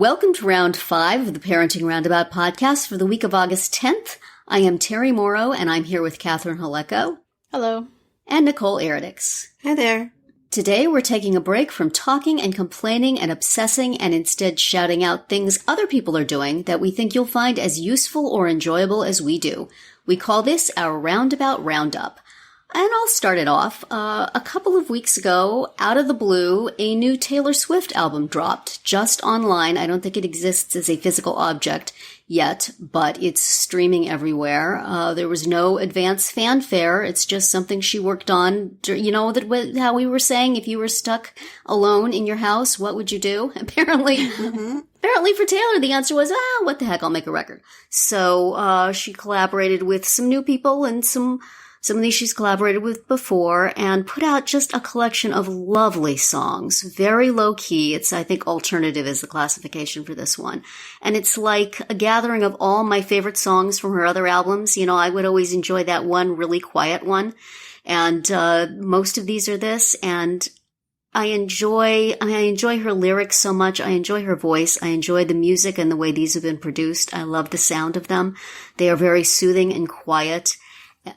Welcome to round 5 of the Parenting Roundabout podcast for the week of August 10th. I am Terry Morrow, and I'm here with Catherine Haleko. Hello. And Nicole Eridix. Hi there. Today we're taking a break from talking and complaining and obsessing and instead shouting out things other people are doing that we think you'll find as useful or enjoyable as we do. We call this our Roundabout Roundup. And I'll start it off. A couple of weeks ago, out of the blue, a new Taylor Swift album dropped just online. I don't think it exists as a physical object yet, but it's streaming everywhere. There was no advance fanfare. It's just something she worked on. You know, how we were saying, if you were stuck alone in your house, what would you do? Apparently for Taylor, the answer was, what the heck, I'll make a record. So she collaborated with some new people and some of these she's collaborated with before, and put out just a collection of lovely songs. Very low key. It's, I think, alternative is the classification for this one. And it's like a gathering of all my favorite songs from her other albums. You know, I would always enjoy that one really quiet one. And most of these are this, and I enjoy her lyrics so much. I enjoy her voice. I enjoy the music and the way these have been produced. I love the sound of them. They are very soothing and quiet.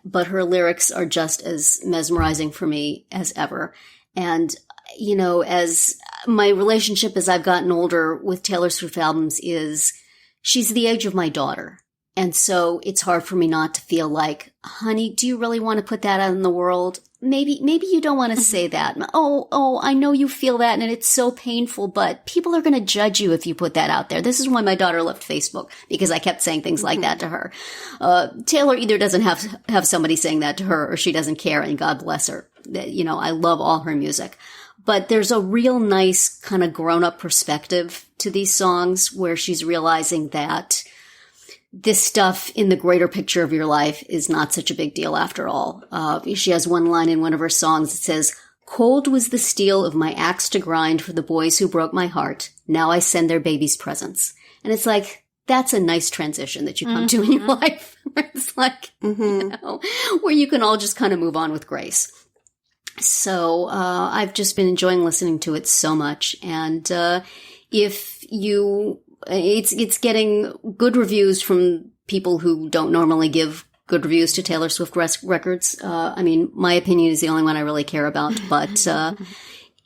But her lyrics are just as mesmerizing for me as ever. And, you know, as my relationship as I've gotten older with Taylor Swift albums is, she's the age of my daughter. And so it's hard for me not to feel like, honey, do you really want to put that out in the world? Maybe you don't want to say that. Oh, I know you feel that and it's so painful, but people are going to judge you if you put that out there. This is why my daughter left Facebook, because I kept saying things like that to her. Taylor either doesn't have somebody saying that to her or she doesn't care, and God bless her. You know, I love all her music. But there's a real nice kind of grown-up perspective to these songs where she's realizing that this stuff in the greater picture of your life is not such a big deal after all. She has one line in one of her songs that says, "Cold was the steel of my axe to grind for the boys who broke my heart. Now I send their babies presents." And it's like, that's a nice transition that you come to in your life. It's like, you know, where you can all just kind of move on with grace. So I've just been enjoying listening to it so much. And if you... It's getting good reviews from people who don't normally give good reviews to Taylor Swift records. I mean, my opinion is the only one I really care about, but,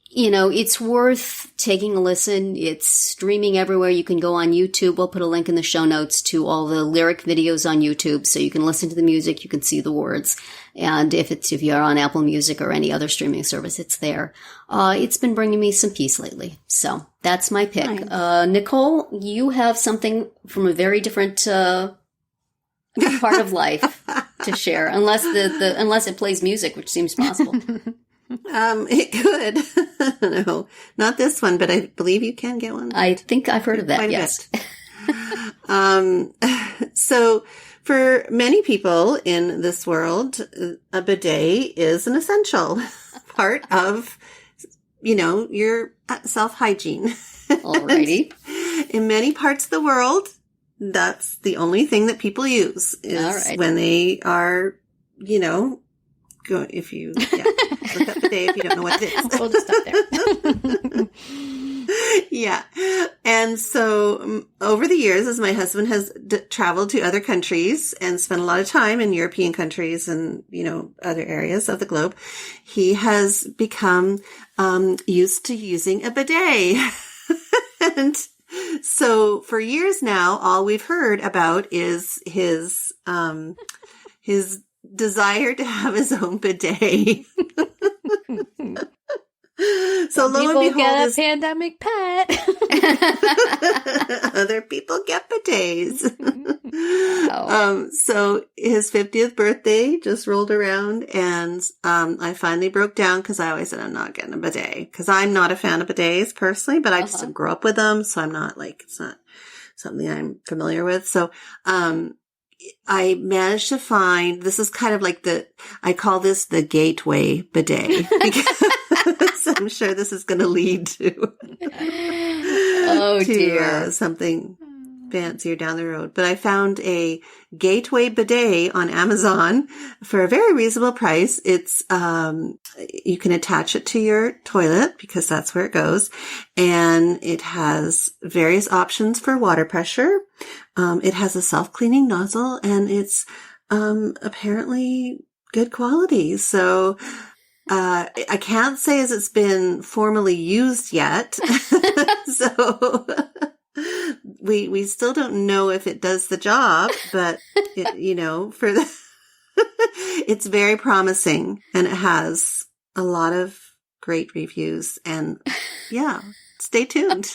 you know, it's worth taking a listen. It's streaming everywhere. You can go on YouTube. We'll put a link in the show notes to all the lyric videos on YouTube, so you can listen to the music, you can see the words. And if you're on Apple Music or any other streaming service, it's there. It's been bringing me some peace lately. So that's my pick. Nice. Nicole, you have something from a very different part of life to share, unless unless it plays music, which seems possible. It could. No, not this one, but I believe you can get one. I think I've heard of that. Yes. So for many people in this world, a bidet is an essential part of, you know, your self-hygiene. Alrighty. In many parts of the world, that's the only thing that people use is when they are, you know, look up bidet if you don't know what it is. We'll just stop there. Yeah. And so over the years, as my husband has traveled to other countries and spent a lot of time in European countries and, you know, other areas of the globe, he has become used to using a bidet. And so for years now, all we've heard about is his desire to have his own bidet. So lo and behold, get a pandemic pet. Other people get bidets. Wow. So his 50th birthday just rolled around, and I finally broke down because I always said I'm not getting a bidet because I'm not a fan of bidets personally, but I just didn't grow up with them, so I'm not like, it's not something I'm familiar with. So I managed to find, this is kind of like I call this the gateway bidet because I'm sure this is going to lead to, dear. something fancier down the road. But I found a gateway bidet on Amazon for a very reasonable price. It's, you can attach it to your toilet because that's where it goes. And it has various options for water pressure. It has a self-cleaning nozzle and it's, apparently good quality. So, I can't say as it's been formally used yet. So we still don't know if it does the job, but it, for the, it's very promising and it has a lot of great reviews and yeah, stay tuned.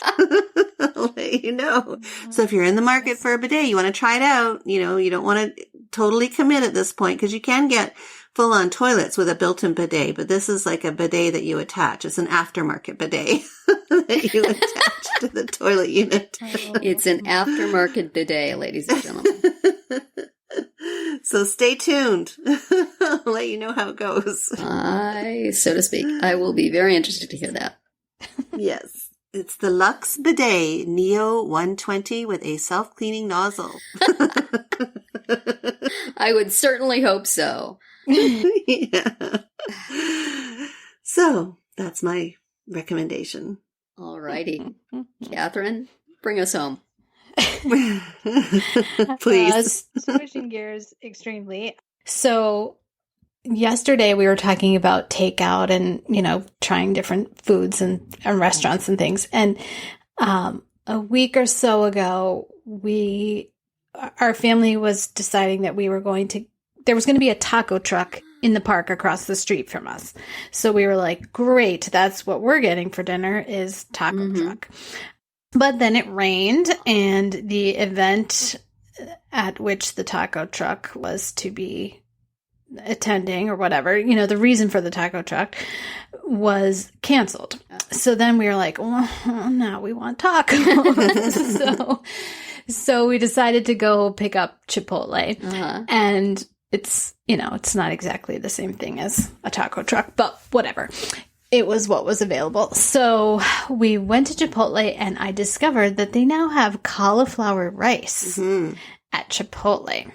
I'll let you know. So if you're in the market for a bidet, you want to try it out, you don't want to totally commit at this point because you can get full-on toilets with a built-in bidet, but this is like a bidet that you attach. It's an aftermarket bidet that you attach to the toilet unit. It's an aftermarket bidet, ladies and gentlemen. So stay tuned. I'll let you know how it goes. So to speak. I will be very interested to hear that. Yes. It's the Luxe Bidet Neo 120 with a self-cleaning nozzle. I would certainly hope so. Yeah. So that's my recommendation. All righty. Catherine, bring us home. Please. Switching gears extremely. So yesterday we were talking about takeout and, trying different foods and restaurants and things. And a week or so ago, our family was deciding that there was going to be a taco truck in the park across the street from us. So we were like, great, that's what we're getting for dinner is taco truck. But then it rained and the event at which the taco truck was to be attending or whatever, the reason for the taco truck was canceled. So then we were like, well, now we want tacos. So we decided to go pick up Chipotle and it's not exactly the same thing as a taco truck, but whatever. It was what was available. So we went to Chipotle and I discovered that they now have cauliflower rice at Chipotle.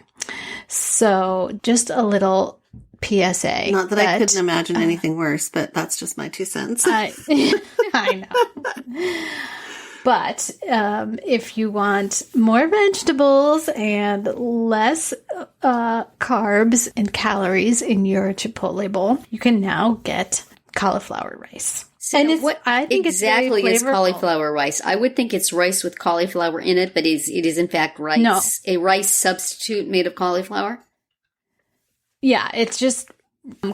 So just a little PSA. Not that I couldn't imagine anything worse, but that's just my 2 cents. I know. But if you want more vegetables and less carbs and calories in your Chipotle bowl, you can now get cauliflower rice. So and I think exactly is cauliflower rice? I would think it's rice with cauliflower in it, but it is in fact rice. No. A rice substitute made of cauliflower? Yeah, it's just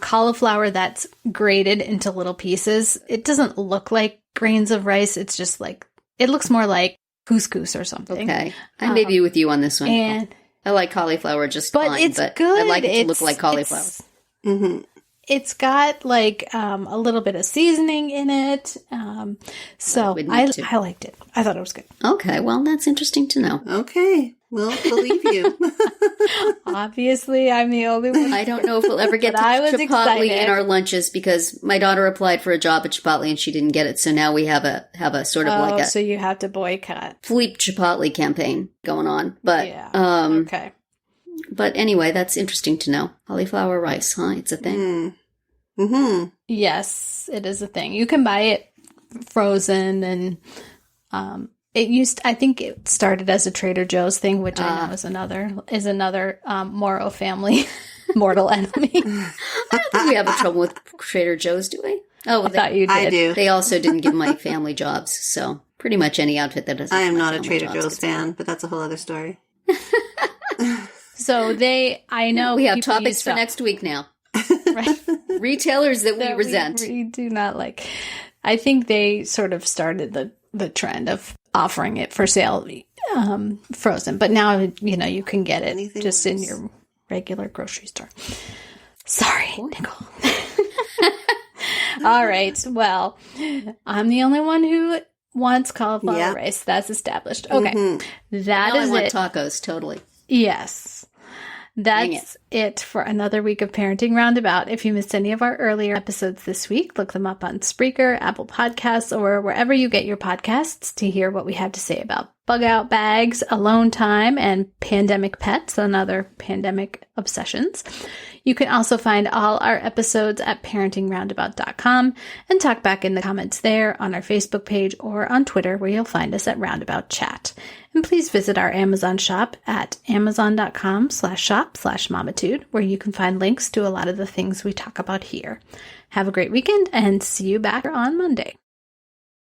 cauliflower that's grated into little pieces. It doesn't look like grains of rice. It's just like, it looks more like couscous or something. Okay. I may be with you on this one. And I like cauliflower just but fine, it's but good. I like it to look like cauliflower. It's got like a little bit of seasoning in it. So I liked it. I thought it was good. Okay, well, that's interesting to know. Okay, we'll believe you. Obviously, I'm the only one. I don't know if we'll ever get to Chipotle in our lunches because my daughter applied for a job at Chipotle and she didn't get it. So now we have a sort of like a so you have to boycott. Philippe Chipotle campaign going on. But yeah. Okay. But anyway, that's interesting to know. Cauliflower rice, huh? It's a thing. Yes, it is a thing. You can buy it frozen and I think it started as a Trader Joe's thing, which I know is another Moro family mortal enemy. I don't think we have a trouble with Trader Joe's, do we? Oh, I thought you did. I do. They also didn't give my family jobs, so pretty much any outfit that doesn't. I am not a Trader Joe's fan, but that's a whole other story. So I know we have topics for next week now. Right. Retailers that we resent. We do not like. I think they sort of started the trend of offering it for sale frozen, but now you can get it just in your regular grocery store. Sorry, Nicole. All right. Well, I'm the only one who wants cauliflower rice. That's established. Okay. That now is I want it. tacos, totally. Yes. That's it for another week of Parenting Roundabout. If you missed any of our earlier episodes this week, look them up on Spreaker, Apple Podcasts, or wherever you get your podcasts to hear what we have to say about bug out bags, alone time, and pandemic pets and other pandemic obsessions. You can also find all our episodes at parentingroundabout.com and talk back in the comments there, on our Facebook page, or on Twitter, where you'll find us at Roundabout Chat. And please visit our Amazon shop at amazon.com/shop/mamitude, where you can find links to a lot of the things we talk about here. Have a great weekend and see you back on Monday.